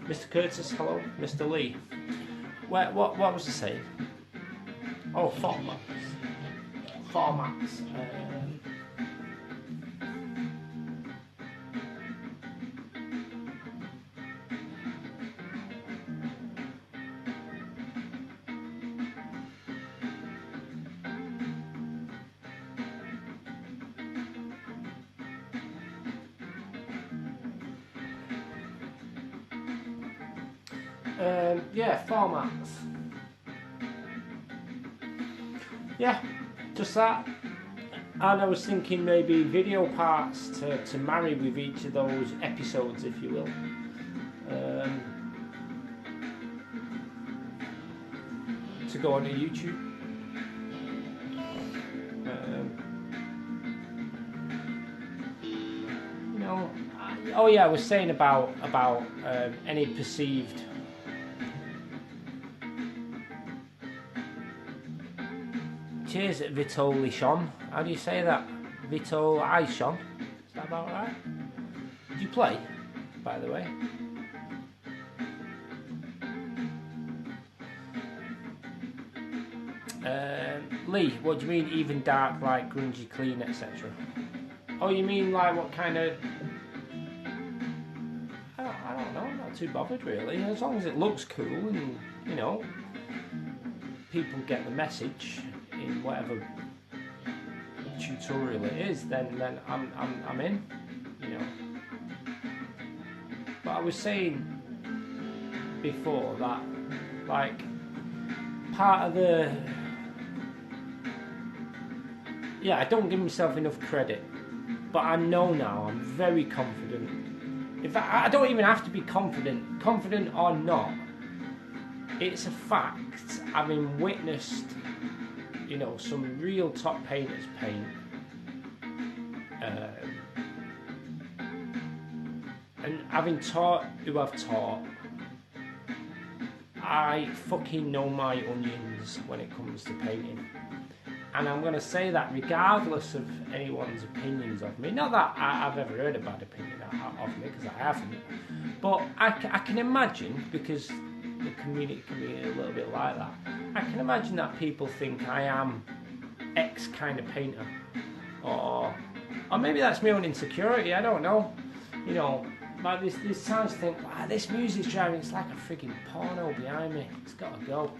Mr. Curtis, hello. Mr. Lee. What was I saying? Oh, formats. Formats. Yeah, formats. Yeah, just that. And I was thinking maybe video parts to marry with each of those episodes, if you will. To go onto YouTube. You know, oh yeah, I was saying about any perceived. Cheers, Vitoli Sean. How do you say that? Vitol Sean. Is that about right? Did you play, by the way? Lee, what do you mean even dark, like grungy, clean, etc.? Oh, you mean like what kind of... I don't know, I'm not too bothered really. As long as it looks cool and, you know, people get the message in whatever tutorial it is, then I'm in, you know. But I was saying before that, like, part of the... Yeah, I don't give myself enough credit, but I know now, I'm very confident. In fact, I don't even have to be confident or not. It's a fact, having witnessed, you know, some real top painters paint. And having taught who I've taught, I fucking know my onions when it comes to painting. And I'm going to say that regardless of anyone's opinions of me. Not that I've ever heard a bad opinion of me, because I haven't. But I can imagine, because the community can be a little bit like that, I can imagine that people think I am X kind of painter. Or maybe that's my own insecurity, I don't know. You know, like there's times I think, this music's driving, it's like a freaking porno behind me. It's got to go.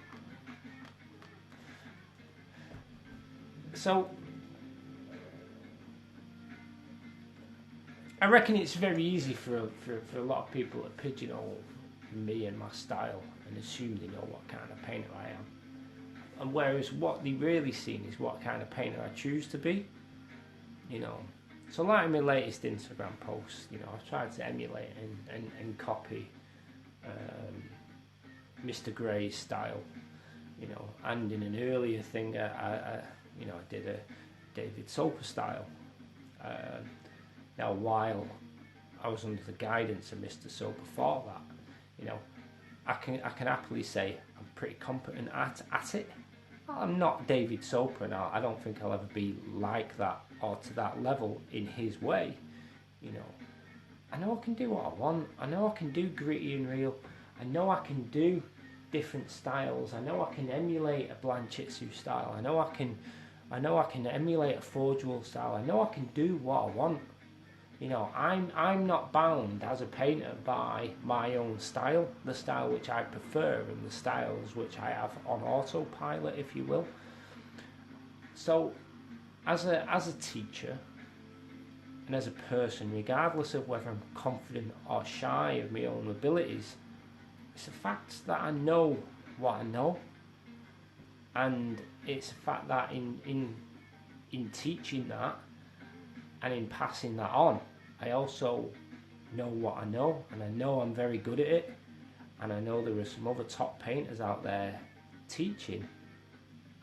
So, I reckon it's very easy for a lot of people to pigeonhole me and my style and assume they know what kind of painter I am. And whereas what they really seen is what kind of painter I choose to be, you know. So like in my latest Instagram post, you know, I've tried to emulate and copy Mr. Gray's style, you know, and in an earlier thing I did a David Soper style. Now, while I was under the guidance of Mr. Soper for that, you know, I can happily say I'm pretty competent at it. I'm not David Soper, and I don't think I'll ever be like that or to that level in his way, you know. I know I can do what I want. I know I can do gritty and real. I know I can do different styles. I know I can emulate a Blanchitsu style. I know I can emulate a Forge Wool style. I know I can do what I want. You know, I'm not bound as a painter by my own style, the style which I prefer and the styles which I have on autopilot, if you will. So, as a teacher and as a person, regardless of whether I'm confident or shy of my own abilities, it's a fact that I know what I know. And it's a fact that in teaching that and in passing that on, I also know what I know, and I know I'm very good at it, and I know there are some other top painters out there teaching,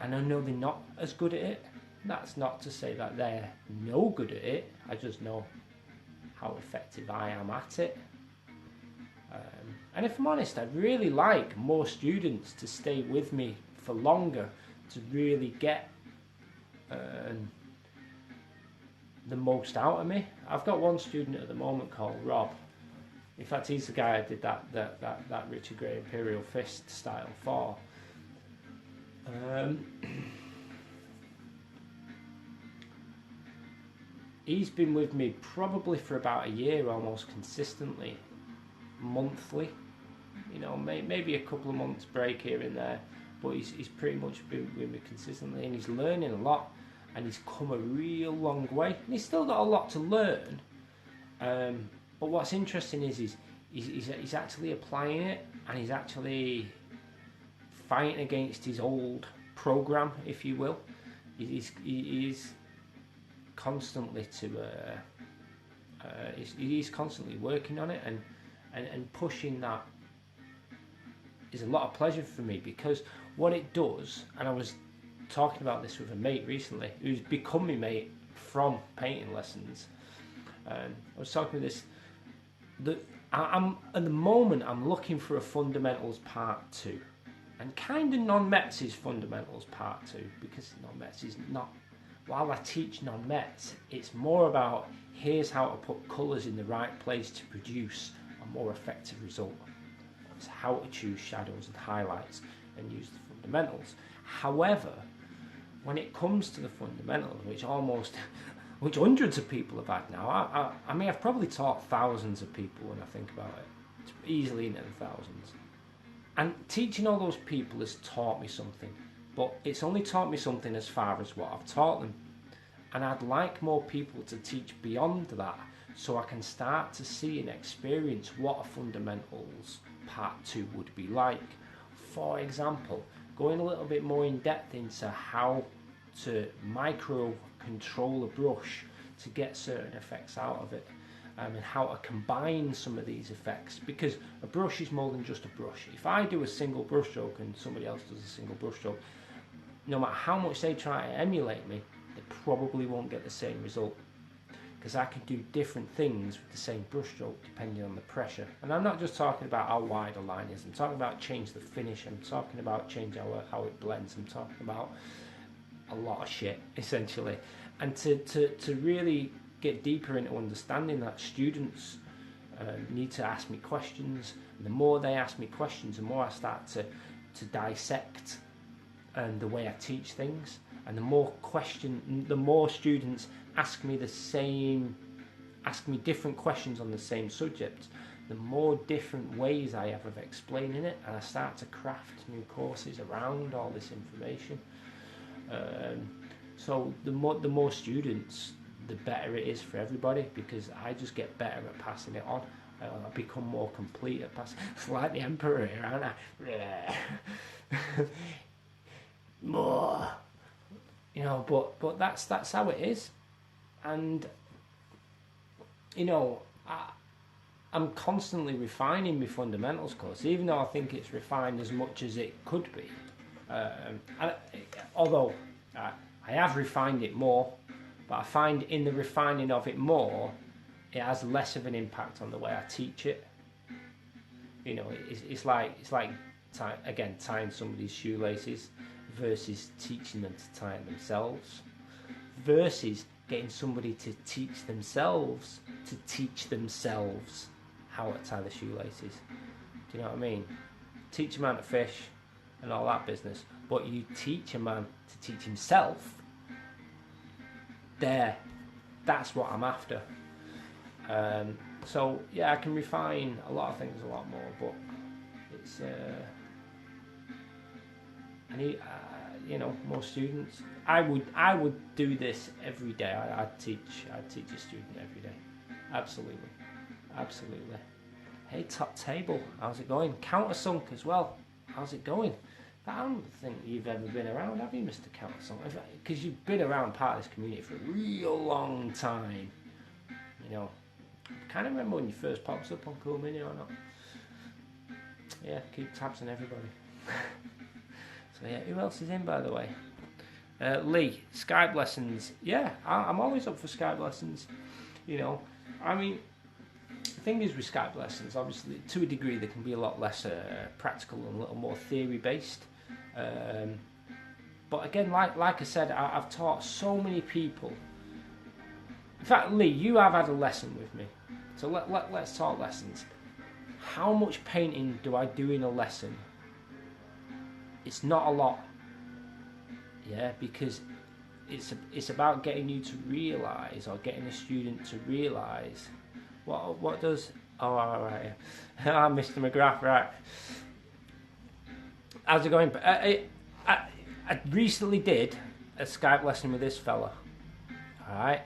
and I know they're not as good at it. That's not to say that they're no good at it, I just know how effective I am at it. And if I'm honest, I'd really like more students to stay with me for longer to really get the most out of me. I've got one student at the moment called Rob, In fact, he's the guy I did that Richard Gray Imperial Fist style for. He's been with me probably for about a year, almost consistently, monthly. You know, maybe a couple of months break here and there, but he's pretty much been with me consistently, and he's learning a lot, and he's come a real long way. And he's still got a lot to learn. But what's interesting is he's actually applying it, and he's actually fighting against his old program, if you will. He's constantly he's constantly working on it, and pushing that is a lot of pleasure for me, because what it does, and I was talking about this with a mate recently who's become my mate from painting lessons, I was talking with this, I'm at the moment I'm looking for a fundamentals part 2, and kind of non-Mets is fundamentals part 2, because non-Mets is not, while I teach non-Mets, it's more about here's how to put colours in the right place to produce a more effective result. It's how to choose shadows and highlights and use the fundamentals. However, when it comes to the fundamentals, which hundreds of people have had now, I mean, I've probably taught thousands of people when I think about it. It's easily into the thousands. And teaching all those people has taught me something, but it's only taught me something as far as what I've taught them. And I'd like more people to teach beyond that, so I can start to see and experience what a fundamentals part 2 would be like. For example, going a little bit more in depth into how to micro control a brush to get certain effects out of it, and how to combine some of these effects, because a brush is more than just a brush. If I do a single brush stroke and somebody else does a single brush stroke, no matter how much they try to emulate me, they probably won't get the same result, because I can do different things with the same brush stroke depending on the pressure. And I'm not just talking about how wide a line is, I'm talking about change the finish, I'm talking about change how it blends, I'm talking about a lot of shit, essentially. And to really get deeper into understanding that, students need to ask me questions, and the more they ask me questions, the more I start to dissect and the way I teach things, and the more students ask me different questions on the same subject, the more different ways I have of explaining it, and I start to craft new courses around all this information. So the more students, the better it is for everybody, because I just get better at passing it on. I become more complete at passing. It's like the Emperor here, aren't I? More, you know. But that's how it is, and you know, I'm constantly refining my fundamentals course, even though I think it's refined as much as it could be. Although I have refined it more, but I find in the refining of it more, it has less of an impact on the way I teach it. You know, it's like tying somebody's shoelaces versus teaching them to tie it themselves, versus getting somebody to teach themselves how to tie the shoelaces. Do you know what I mean? Teach a man to fish and all that business, but you teach a man to teach himself. That's what I'm after. So yeah, I can refine a lot of things a lot more, but it's I need more students. I would do this every day. I'd teach a student every day. Absolutely. Hey, Top Table, how's it going? Countersunk as well, how's it going? I don't think you've ever been around, have you, Mr. Countersunk? Because you've been around part of this community for a real long time. You know, I can't remember when you first popped up on Cool Mini or not. Yeah, keep tabs on everybody. So yeah, who else is in, by the way? Lee, Skype lessons. Yeah, I'm always up for Skype lessons. You know, I mean, the thing is with Skype lessons, obviously, to a degree, they can be a lot less practical and a little more theory-based. But again, like I said, I've taught so many people. In fact, Lee, you have had a lesson with me. So let's talk lessons. how much painting do I do in a lesson? It's not a lot. Yeah, because it's about getting you to realise, or getting a student to realise what does. Oh, all right. I'm Mr. McGrath, right? How's it going? I recently did a Skype lesson with this fella. All right,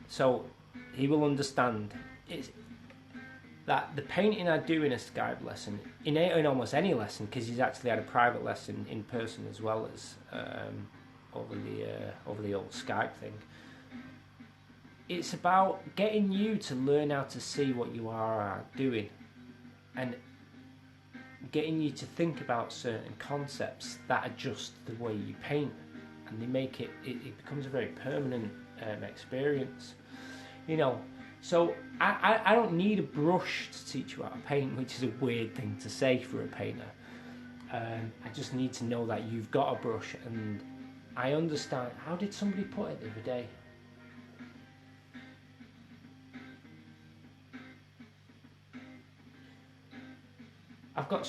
so he will understand. It's that the painting I do in a Skype lesson, in almost any lesson, because he's actually had a private lesson in person as well as over the old Skype thing. It's about getting you to learn how to see what you are doing, and getting you to think about certain concepts that are just the way you paint, and they make it becomes a very permanent experience, you know. So I don't need a brush to teach you how to paint, which is a weird thing to say for a painter. I just need to know that you've got a brush, and I understand. How did somebody put it the other day? I've got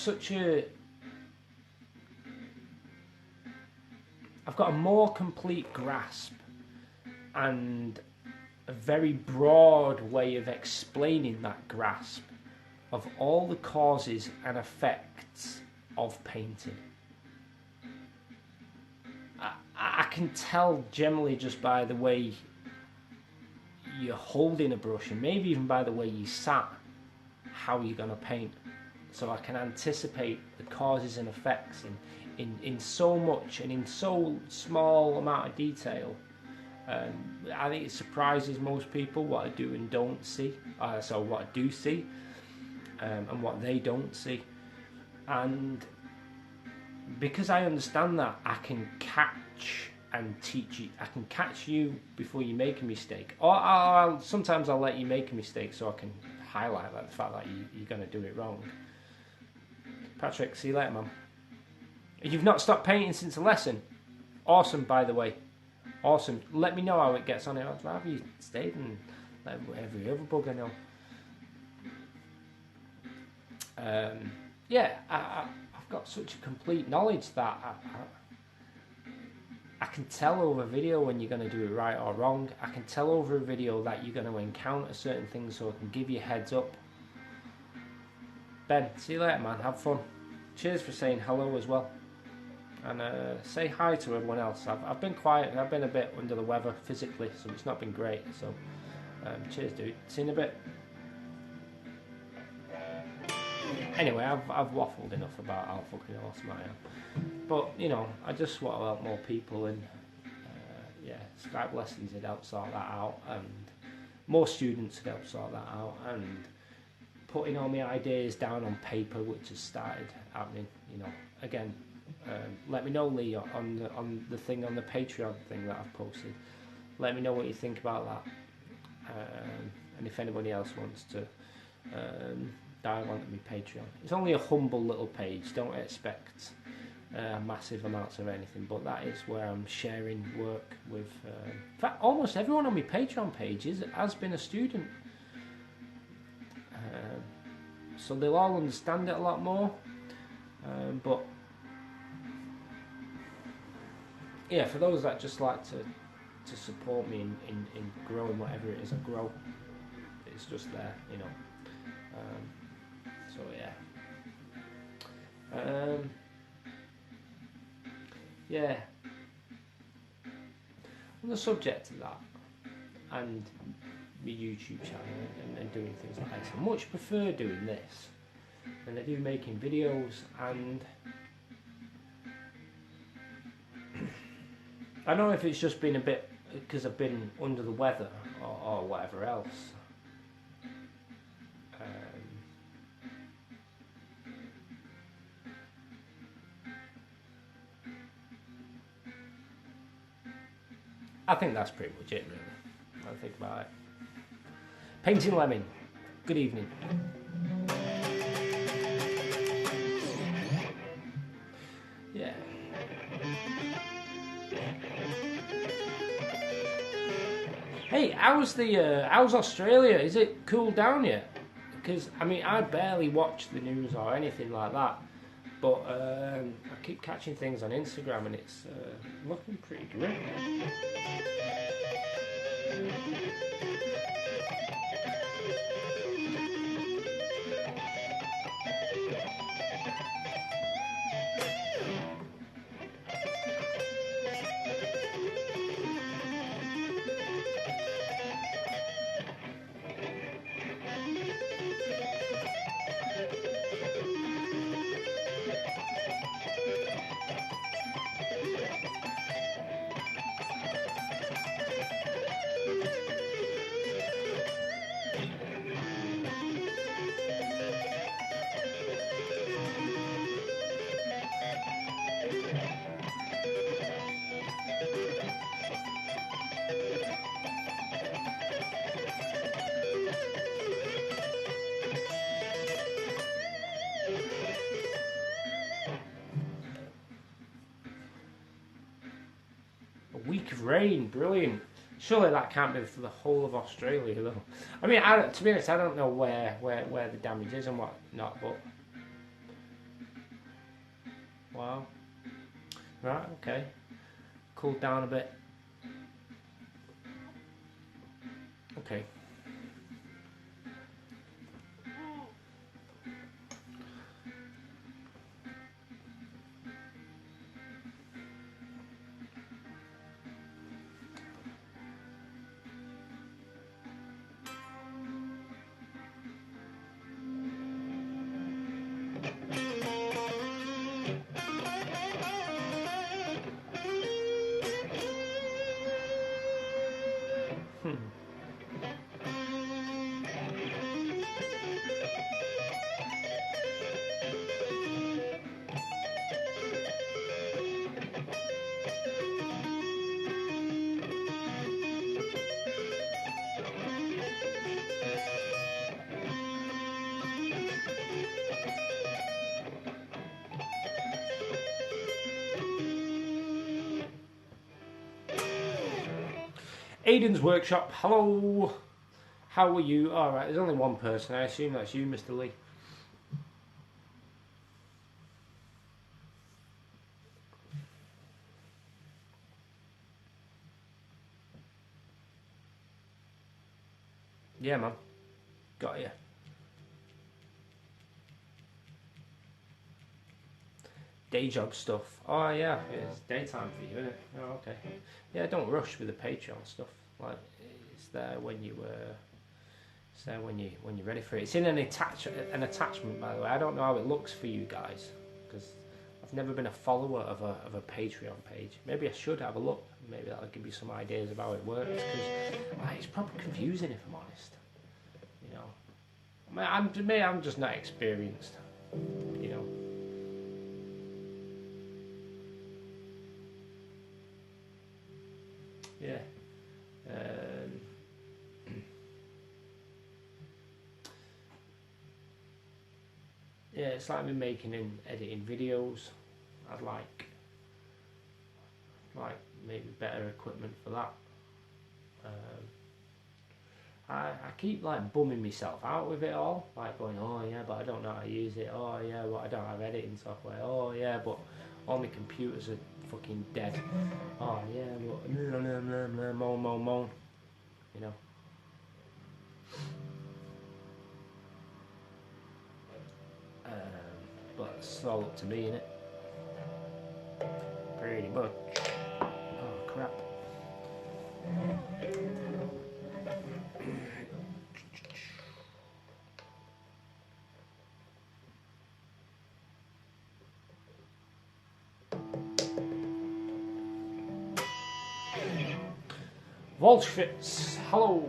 a more complete grasp and a very broad way of explaining that grasp of all the causes and effects of painting. I can tell generally just by the way you're holding a brush, and maybe even by the way you sat, how you're going to paint. So I can anticipate the causes and effects in so much and in so small amount of detail. I think it surprises most people what I do and don't see. So what I do see and what they don't see. And because I understand that, I can catch and teach you. I can catch you before you make a mistake. Or sometimes I'll let you make a mistake so I can highlight the fact that you're going to do it wrong. Patrick, see you later, man. You've not stopped painting since the lesson. Awesome, by the way. Awesome. Let me know how it gets on. I'd rather you stayed and let every other bug I know. Yeah, I've got such a complete knowledge that I can tell over a video when you're going to do it right or wrong. I can tell over a video that you're going to encounter certain things, so I can give you a heads up. Ben, see you later, man. Have fun. Cheers for saying hello as well. And say hi to everyone else. I've been quiet. I've been a bit under the weather physically, so it's not been great. So, cheers, dude. See you in a bit. Anyway, I've waffled enough about how fucking awesome I am. But, you know, I just want to help more people, and yeah, Skype lessons would help sort that out, and more students would help sort that out, and putting all my ideas down on paper, which has started happening, you know. Again, let me know, Lee, on the thing, on the Patreon thing that I've posted. Let me know what you think about that, and if anybody else wants to dive onto my Patreon. It's only a humble little page. Don't expect massive amounts of anything, but that is where I'm sharing work with. In fact, almost everyone on my Patreon page has been a student. So they'll all understand it a lot more, but yeah, for those that just like to support me in growing whatever it is I grow, it's just there, you know. So yeah, yeah. On the subject of that, and my YouTube channel and doing things like this, I much prefer doing this than I do making videos. And I don't know if it's just been a bit because I've been under the weather or whatever else. I think that's pretty much it, really. I think about it. Painting Lemon, good evening. Yeah. Hey, how's Australia? Is it cooled down yet? because I mean I barely watch the news or anything like that, but I keep catching things on Instagram and it's looking pretty grim. A week of rain, brilliant. Surely that can't be for the whole of Australia, though. I mean, to be honest, I don't know where the damage is and what not, but wow. Right, okay. Cooled down a bit. Okay. Aiden's Workshop, hello. How are you? Alright, there's only one person. I assume that's you, Mr. Lee. Yeah, man. Got you. Day job stuff. Oh yeah, it's daytime for you, isn't it? Oh, okay. Yeah, don't rush with the Patreon stuff. Like, it's there when you it's there when you're ready for it. It's in an attachment, by the way. I don't know how it looks for you guys because I've never been a follower of a Patreon page. Maybe I should have a look. Maybe that'll give you some ideas of how it works because it's probably confusing if I'm honest. You know, I'm just not experienced. You know. Yeah. Yeah, it's like me making and editing videos. I'd like maybe better equipment for that. I keep like bumming myself out with it all, like going, oh yeah, but I don't know how to use it. Oh yeah, but I don't have editing software. Oh yeah, but all my computers are fucking dead. Oh yeah, but moan, you know. But it's all up to me, innit? Pretty much. Oh crap. Volchfitz, hello.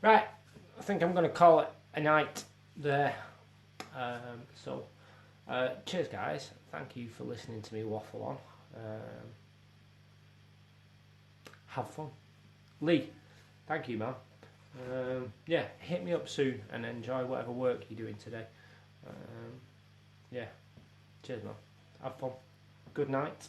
Right, I think I'm going to call it a night there. Cheers, guys. Thank you for listening to me waffle on. Have fun. Lee, thank you, man. Yeah, hit me up soon and enjoy whatever work you're doing today. Yeah, cheers, man. Have fun. Good night.